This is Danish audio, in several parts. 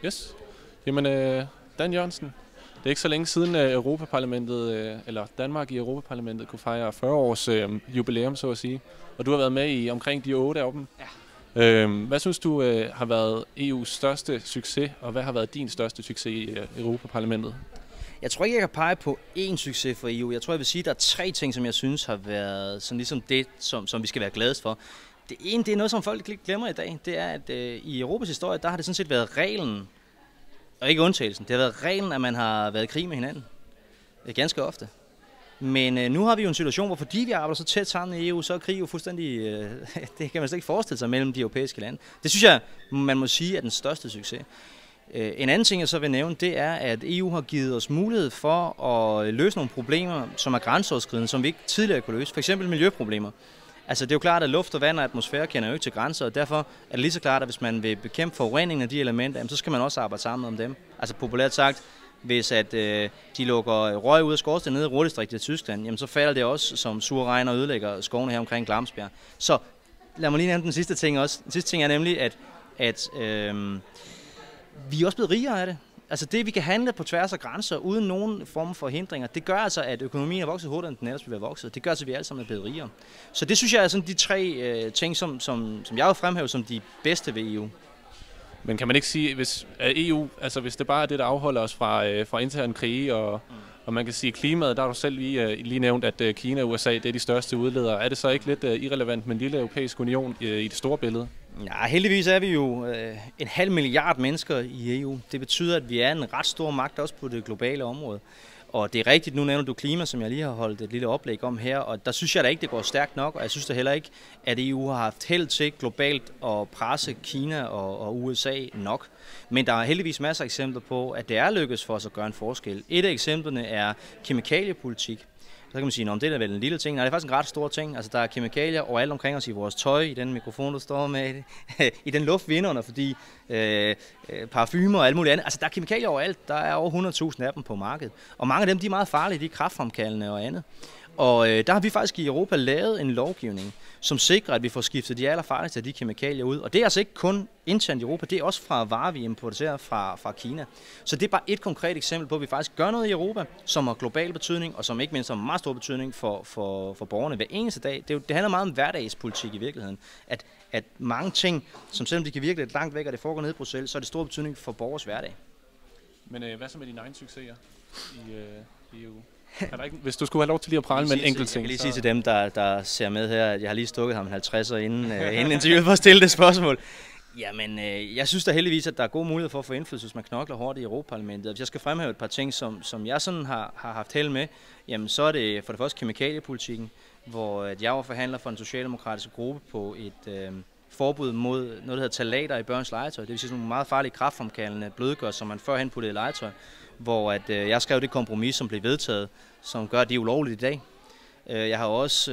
Yes. Jamen, Dan Jørgensen, det er ikke så længe siden Europaparlamentet, eller Danmark i Europaparlamentet kunne fejre 40 års jubilæum, så at sige. Og du har været med i omkring de 8 af dem. Ja. Hvad synes du har været EU's største succes, og hvad har været din største succes i Europaparlamentet? Jeg tror ikke, jeg kan pege på én succes for EU. Jeg tror, jeg vil sige, at der er 3 ting, som jeg synes har været sådan ligesom det, som vi skal være gladest for. Det ene, det er noget, som folk lidt glemmer i dag. Det er, at i Europas historie, der har det sådan set været reglen, og ikke undtagelsen. Det har været reglen, at man har været i krig med hinanden. Ganske ofte. Men nu har vi jo en situation, hvor fordi vi arbejder så tæt sammen i EU, så er krig jo fuldstændig, det kan man slet ikke forestille sig mellem de europæiske lande. Det synes jeg, man må sige, er den største succes. En anden ting, jeg så vil nævne, det er, at EU har givet os mulighed for at løse nogle problemer, som er grænseoverskridende, som vi ikke tidligere kunne løse. For eksempel miljøproblemer. Altså det er jo klart, at luft og vand og atmosfære kender jo ikke til grænser, og derfor er det lige så klart, at hvis man vil bekæmpe forureningen af de elementer, så skal man også arbejde sammen om dem. Altså populært sagt, hvis at de lukker røg ud af skorstenen nede i Ruhrdistriktet i Tyskland, jamen så falder det også som sur regn og ødelægger skovene her omkring Glamsbjerg. Så lad mig lige nævne den sidste ting også. Den sidste ting er nemlig, at vi er også blevet rigere af det. Altså det, vi kan handle på tværs af grænser uden nogen form for hindringer, det gør altså, at økonomien er vokset hurtigere, end den ellers ville være vokset. Det gør altså, at vi alle sammen er blevet rigere. Så det synes jeg er sådan de 3 ting, som jeg vil fremhæve som de bedste ved EU. Men kan man ikke sige, hvis EU, altså hvis det bare er det, der afholder os fra intern krige, og man kan sige klimaet, der har du selv lige nævnt, at Kina og USA, det er de største udledere. Er det så ikke lidt irrelevant med en lille europæisk union i det store billede? Ja, heldigvis er vi jo 0,5 milliard mennesker i EU. Det betyder, at vi er en ret stor magt også på det globale område. Og det er rigtigt, nu nævner du klima, som jeg lige har holdt et lille oplæg om her, og der synes jeg da ikke, det går stærkt nok, og jeg synes da heller ikke, at EU har haft held til globalt at presse Kina og USA nok. Men der er heldigvis masser af eksempler på, at det er lykkedes for os at gøre en forskel. Et af eksemplerne er kemikaliepolitik. Så kan man sige, at det er vel en lille ting. Nej, det er faktisk en ret stor ting. Altså, der er kemikalier overalt omkring os i vores tøj, i den mikrofon, du står med, i den luft, vi indånder, fordi parfumer og alt muligt andet. Altså, der er kemikalier overalt. Der er over 100.000 af dem på markedet. Og mange af dem, de er meget farlige. De er kræftfremkaldende og andet. Og der har vi faktisk i Europa lavet en lovgivning, som sikrer, at vi får skiftet de allerfarligste af de kemikalier ud. Og det er altså ikke kun internt i Europa, det er også fra varer, vi importerer fra Kina. Så det er bare et konkret eksempel på, at vi faktisk gør noget i Europa, som har global betydning, og som ikke mindst har meget stor betydning for borgerne hver eneste dag. Det handler meget om hverdagspolitik i virkeligheden. At mange ting, som selvom de kan virke lidt langt væk, og det foregår nede i Bruxelles, så er det stor betydning for borgers hverdag. Men hvad så med dine egne succeser i EU? Hvis du skulle have lov til lige at prale med en enkelt ting. Jeg kan lige sige til dem, der ser med her, at jeg har lige stukket ham en 50'er inden interviewet for at stille det spørgsmål. Jamen, jeg synes da heldigvis, at der er god mulighed for at få indflydelse, hvis man knokler hårdt i Europaparlamentet. Hvis jeg skal fremhæve et par ting, som jeg sådan har haft held med, jamen så er det for det første kemikaliepolitikken, hvor jeg var forhandler for en socialdemokratisk gruppe på et forbud mod noget, der hedder ftalater i børns legetøj. Det vil sige sådan nogle meget farlige kræftfremkaldende blødgør, som man førhen puttede i legetøj, hvor jeg skrev det kompromis, som blev vedtaget, som gør, at det er ulovligt i dag. Jeg har også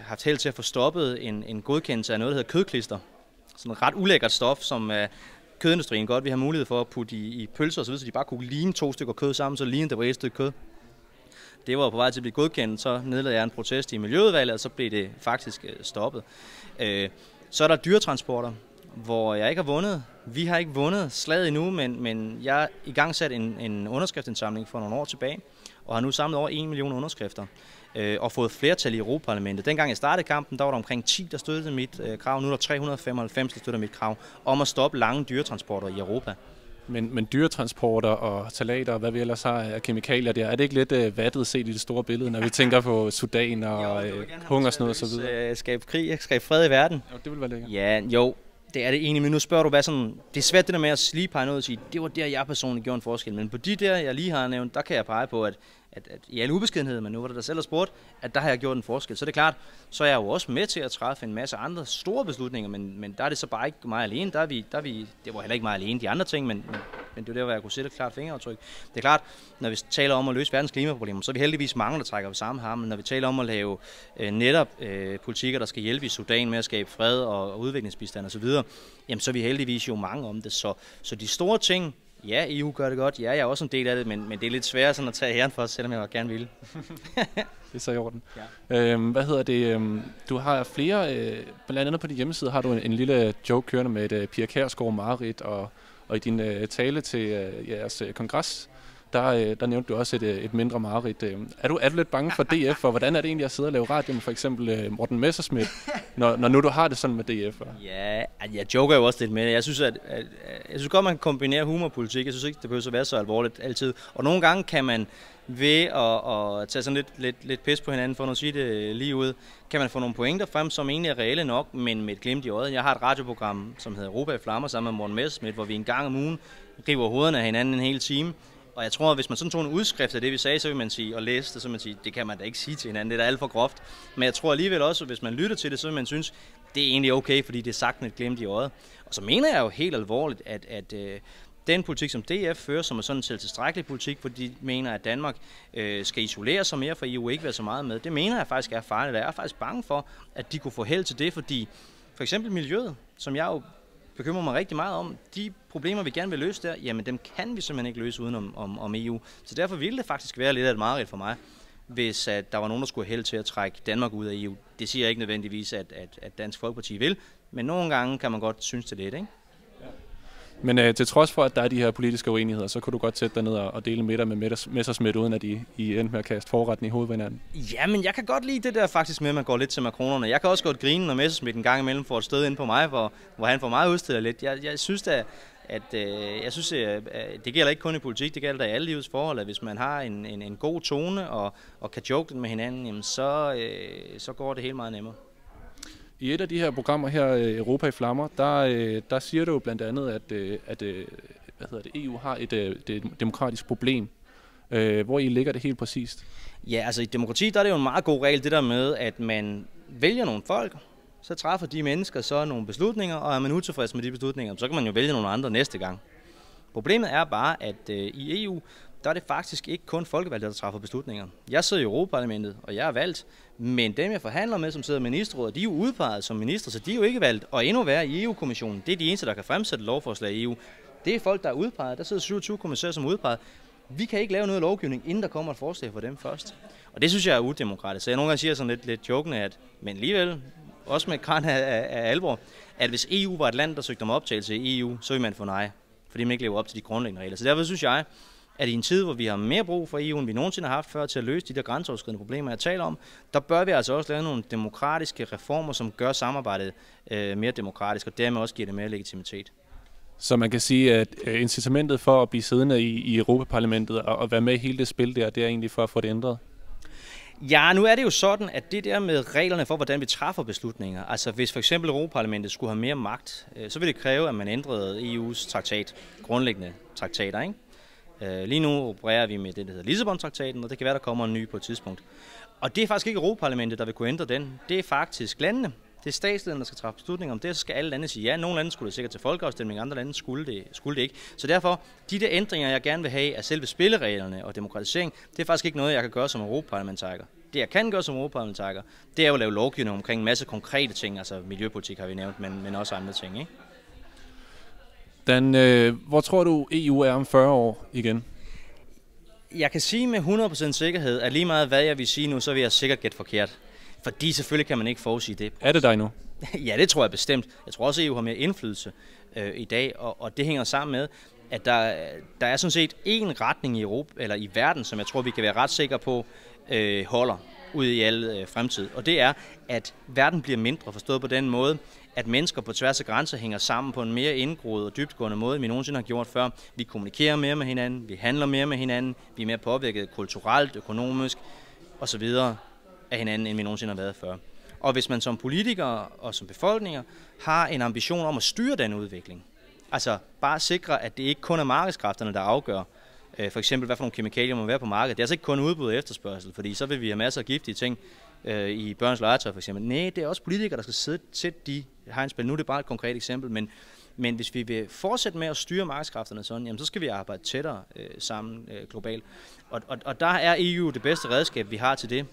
haft held til at få stoppet en godkendelse af noget, der hedder kødklister. Sådan et ret ulækkert stof, som kødindustrien godt vil have mulighed for at putte i pølser osv., så de bare kunne lime 2 stykker kød sammen, så lignede det var et stykke kød. Det var på vej til at blive godkendt, så nedlagde jeg en protest i Miljøudvalget, og så blev det faktisk stoppet. Så er der dyretransporter, hvor jeg ikke har vundet. Vi har ikke vundet slaget endnu, men jeg har igangsat en underskriftsindsamling for nogle år tilbage, og har nu samlet over 1 million underskrifter, og fået flertal i Europaparlamentet. Dengang jeg startede kampen, der var der omkring 10, der støttede mit krav. Nu er der 395, der støtter mit krav om at stoppe lange dyretransporter i Europa. Men dyretransporter og ftalater, hvad vi ellers har af kemikalier der, er det ikke lidt vattet set i det store billede, når vi tænker på Sudan og hungersnød og så videre? Skabe krig, skabe fred i verden. Jo, det vil være lækkert. Ja, jo. Det er det egentlig, men nu spørger du, hvad sådan... Det er svært det der med at lige pege noget og sige, det var der, jeg personligt gjorde en forskel. Men på de der, jeg lige har nævnt, der kan jeg pege på, at i al ubeskedenhed, men nu var det der selv har spurgt, at der har jeg gjort en forskel. Så det er klart, så er jeg jo også med til at træffe en masse andre store beslutninger, men der er det så bare ikke mig alene. Det var heller ikke mig alene, de andre ting, men det er der, hvor jeg kunne sætte et klart fingeraftryk. Det er klart, når vi taler om at løse verdens klimaproblemer, så er vi heldigvis mange, der trækker på samme ham. Når vi taler om at lave netop politikker, der skal hjælpe i Sudan med at skabe fred og udviklingsbistand osv., jamen så er vi heldigvis jo mange om det. Så de store ting, ja, EU gør det godt. Ja, jeg er også en del af det, men det er lidt sværere sådan at tage æren for os, selvom jeg gerne ville. Det er så i orden. Ja. Hvad hedder det? Du har flere, blandt andet på din hjemmeside har du en lille joke kørende med et Pia Kjærsgaard, Marit og Og i din tale til jeres kongres, der nævnte du også et mindre mareridt. Er du lidt bange for DF, og hvordan er det egentlig at sidde og lave radio med for eksempel Morten Messerschmidt, når nu du har det sådan med DF? Ja, jeg joker jo også lidt med det. Jeg synes, jeg synes godt, man kan kombinere humor og politik. Jeg synes ikke, det behøver at være så alvorligt altid. Og nogle gange kan man ved at tage sådan lidt pis på hinanden, for at sige det lige ud, kan man få nogle pointer frem, som egentlig er reelle nok, men med et glimt i øjet. Jeg har et radioprogram, som hedder Europa i Flammer, sammen med Morten Messerschmidt, hvor vi en gang om ugen river hovederne af hinanden en hel time. Og jeg tror, at hvis man sådan tog en udskrift af det, vi sagde, så vil man sige, og læste det, så vil man sige, det kan man da ikke sige til hinanden, det er da alt for groft. Men jeg tror alligevel også, at hvis man lytter til det, så vil man synes, det er egentlig okay, fordi det er sagt med et glimt i øjet. Og så mener jeg jo helt alvorligt, at den politik, som DF fører, som er sådan en tilstrækkelig politik, fordi de mener, at Danmark skal isolere sig mere, for EU ikke være så meget med, det mener jeg faktisk er farligt. Jeg er faktisk bange for, at de kunne få held til det, fordi for eksempel miljøet, som jeg jo bekymrer mig rigtig meget om, de problemer, vi gerne vil løse der, jamen dem kan vi simpelthen ikke løse uden om EU. Så derfor ville det faktisk være lidt af et mareridt for mig, hvis at der var nogen, der skulle have held til at trække Danmark ud af EU. Det siger jeg ikke nødvendigvis, at Dansk Folkeparti vil, men nogle gange kan man godt synes det lidt, ikke? Men til trods for, at der er de her politiske uenigheder, så kunne du godt sætte dig ned og dele middag med Messerschmidt, uden at I endte med at kaste forretten i hovedet på hinanden. Jamen, jeg kan godt lide det der faktisk med, at man går lidt til makronerne. Jeg kan også godt grine, når Messerschmidt en gang imellem får et sted ind på mig, hvor han får mig udstillet lidt. Jeg synes da, at det gælder ikke kun i politik, det gælder da i alle livets forhold, at hvis man har en god tone og kan joke lidt med hinanden, jamen så går det helt meget nemmere. I et af de her programmer her, Europa i Flammer, der siger du jo blandt andet, at EU har et demokratisk problem. Hvor I ligger det helt præcist? Ja, altså i demokrati, der er det jo en meget god regel, det der med, at man vælger nogle folk, så træffer de mennesker så nogle beslutninger, og er man utilfreds med de beslutninger, så kan man jo vælge nogle andre næste gang. Problemet er bare, at i EU, der er det faktisk ikke kun folkevalgte, der træffer beslutninger. Jeg sidder i Europaparlamentet, og jeg er valgt, men dem jeg forhandler med, som sidder i ministerrådet, de er jo udpeget som minister, så de er jo ikke valgt. Og endnu værre i EU-kommissionen, det er de eneste, der kan fremsætte lovforslag i EU. Det er folk, der er udpeget. Der sidder 27 kommissærer som udpeget. Vi kan ikke lave noget lovgivning, inden der kommer et forslag for dem først. Og det synes jeg er udemokratisk. Så jeg nogle gange siger sådan lidt jokende, men alligevel, også med et kran af alvor, at hvis EU var et land, der søgte om optagelse i EU, så ville man få nej, fordi man ikke lever op til de grundlæggende regler. Så derfor synes jeg, at i en tid, hvor vi har mere brug for EU, end vi nogensinde har haft før til at løse de der grænseoverskridende problemer, jeg taler om, der bør vi altså også lave nogle demokratiske reformer, som gør samarbejdet mere demokratisk, og dermed også giver det mere legitimitet. Så man kan sige, at incitamentet for at blive siddende i Europaparlamentet og være med i hele det spil der, det er egentlig for at få det ændret? Ja, nu er det jo sådan, at det der med reglerne for, hvordan vi træffer beslutninger, altså hvis for eksempel Europaparlamentet skulle have mere magt, så vil det kræve, at man ændrede EU's traktat, grundlæggende traktater, ikke? Lige nu opererer vi med det, der hedder Lissabon-traktaten, og det kan være, der kommer en ny på et tidspunkt. Og det er faktisk ikke Europaparlamentet, der vil kunne ændre den. Det er faktisk landene. Det er statslederne, der skal træffe beslutninger om det, så skal alle lande sige ja. Nogle lande skulle det sikkert til folkeafstemning, andre lande skulle det ikke. Så derfor, de der ændringer, jeg gerne vil have af selve spillereglerne og demokratisering, det er faktisk ikke noget, jeg kan gøre som europaparlamentariker. Det, jeg kan gøre som europaparlamentariker, det er jo at lave lovgivning omkring en masse konkrete ting, altså miljøpolitik har vi nævnt, men også andre ting, ikke? Dan, hvor tror du EU er om 40 år igen? Jeg kan sige med 100% sikkerhed, at lige meget hvad jeg vil sige nu, så vil jeg sikkert gætte forkert. Fordi selvfølgelig kan man ikke forudsige det. Er det dig nu? Ja, det tror jeg bestemt. Jeg tror også, at EU har mere indflydelse i dag, og det hænger sammen med, at der er sådan set en retning i Europa eller i verden, som jeg tror, vi kan være ret sikre på holder ud i al fremtid. Og det er, at verden bliver mindre, forstået på den måde, at mennesker på tværs af grænser hænger sammen på en mere indgroet og dybtgående måde, end vi nogensinde har gjort før. Vi kommunikerer mere med hinanden, vi handler mere med hinanden, vi er mere påvirket kulturelt, økonomisk osv. af hinanden, end vi nogensinde har været før. Og hvis man som politikere og som befolkninger har en ambition om at styre den udvikling, altså bare sikre, at det ikke kun er markedskræfterne, der afgør, for eksempel hvad for nogle kemikalier må være på markedet. Det er altså ikke kun udbud og efterspørgsel, fordi så vil vi have masser af giftige ting i børns legetøj for eksempel. Nej, det er også politikere, der skal sætte de hegnspil. Nu er det bare et konkret eksempel, men hvis vi vil fortsætte med at styre markedskræfterne sådan, jamen, så skal vi arbejde tættere sammen globalt. Og der er EU det bedste redskab, vi har til det.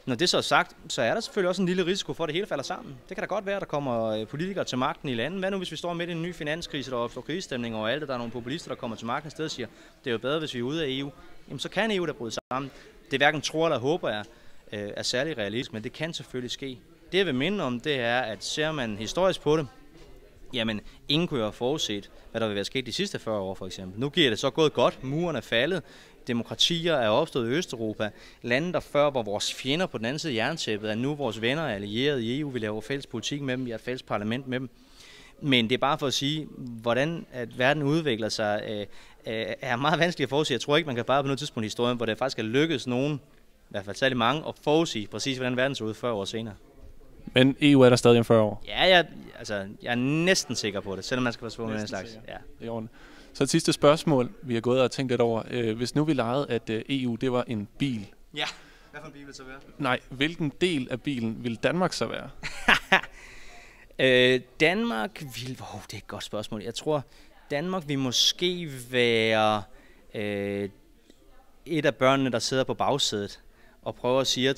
Når det så er sagt, så er der selvfølgelig også en lille risiko for, at det hele falder sammen. Det kan da godt være, at der kommer politikere til magten i landet. Hvad nu, hvis vi står midt i en ny finanskrise, der opstår krigsstemning og alt det, der er nogle populister, der kommer til magten i stedet og siger, det er jo bedre, hvis vi er ude af EU. Jamen, så kan EU da bryde sammen. Det hverken tror eller håber er særlig realistisk, men det kan selvfølgelig ske. Det jeg vil minde om, det er, at ser man historisk på det, Jamen, ingen kunne jo have forudset, hvad der vil være sket de sidste 40 år, for eksempel. Nu giver det så gået godt. Muren er faldet. Demokratier er opstået i Østeuropa. Lande, der før var vores fjender på den anden side af jerntæppet, er nu vores venner og allierede i EU. Vi laver fælles politik med dem. Vi har et fælles parlament med dem. Men det er bare for at sige, hvordan at verden udvikler sig, er meget vanskeligt at forudse. Jeg tror ikke, man kan bare på noget tidspunkt i historien, hvor det faktisk er lykkedes nogen, i hvert fald særlig mange, at forudsige præcis, hvordan verden så ud 40 år senere. Men EU er der stadig om 40 år? Ja, jeg er næsten sikker på det, selvom man skal passe på med den slags. Ja. Det er ordentligt. Så et sidste spørgsmål, vi har gået og tænkt lidt over. Hvis nu vi legede, at EU det var en bil. Ja, hvad for en bil vil det så være? Nej, hvilken del af bilen vil Danmark så være? Danmark vil... det er et godt spørgsmål. Jeg tror, Danmark vil måske være et af børnene, der sidder på bagsædet og prøver at sige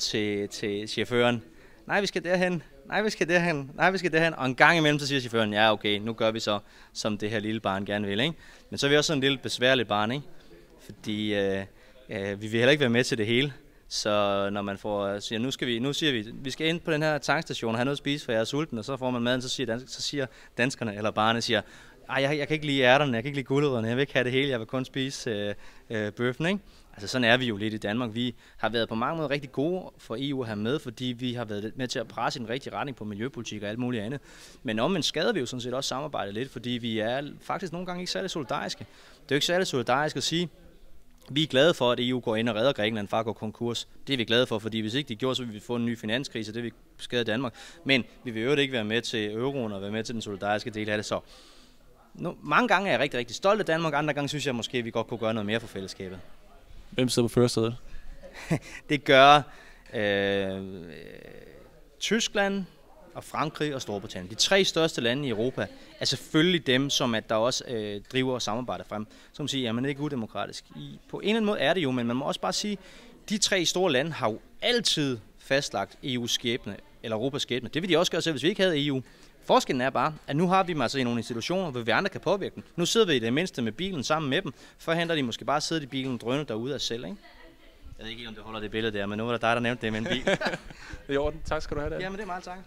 til chaufføren, nej, vi skal derhen, nej, vi skal derhen, nej, vi skal derhen. Og en gang imellem, så siger chaufføren, ja, okay, nu gør vi så, som det her lille barn gerne vil, ikke? Men så er vi også sådan en lille besværligt barn, ikke? Fordi vi vil heller ikke være med til det hele. Så når man siger, nu siger vi skal ind på den her tankstation og have noget at spise, for jeg er sulten, og så får man maden, så siger danskerne, eller barnet siger, jeg kan ikke lide ærterne, jeg kan ikke lide gulerødderne, jeg vil ikke have det hele, jeg vil kun spise bøffen, ikke? Altså sådan er vi jo lidt i Danmark. Vi har været på mange måder rigtig gode for EU at have med, fordi vi har været med til at presse i den rigtige retning på miljøpolitik og alt muligt andet. Men omvendt skader vi jo sådan set også samarbejdet lidt, fordi vi er faktisk nogle gange ikke særlig solidariske. Det er jo ikke særlig solidarisk at sige, vi er glade for, at EU går ind og redder Grækenland fra at gå konkurs. Det er vi glade for, fordi hvis ikke de gjorde, så ville vi få en ny finanskrise, det vil skade Danmark. Men vi vil jo ikke være med til euroen og være med til den solidariske del af det. Så mange gange er jeg rigtig, rigtig stolt af Danmark, andre gange synes jeg måske, at vi godt kunne gøre noget mere for fællesskabet. Hvem sidder på førersædet? Det gør Tyskland og Frankrig og Storbritannien. De 3 største lande i Europa er selvfølgelig dem, som at der også driver samarbejdet frem. Som siger, jamen det er ikke udemokratisk. På en eller anden måde er det jo, men man må også bare sige, de 3 store lande har jo altid fastlagt EU's skæbne, eller Europas skæbne. Det vil de også gøre selv, hvis vi ikke havde EU. Forskellen er bare, at nu har vi dem altså i nogle institutioner, hvor vi andre kan påvirke dem. Nu sidder vi i det mindste med bilen sammen med dem, for henter de måske bare sidde i bilen og drøne derude af selv, ikke? Jeg ved ikke, om det holder det billede der, men nu var det dig, der nævnte det med en bil. Det er i orden. Tak skal du have, Dan. Jamen, det er meget tak.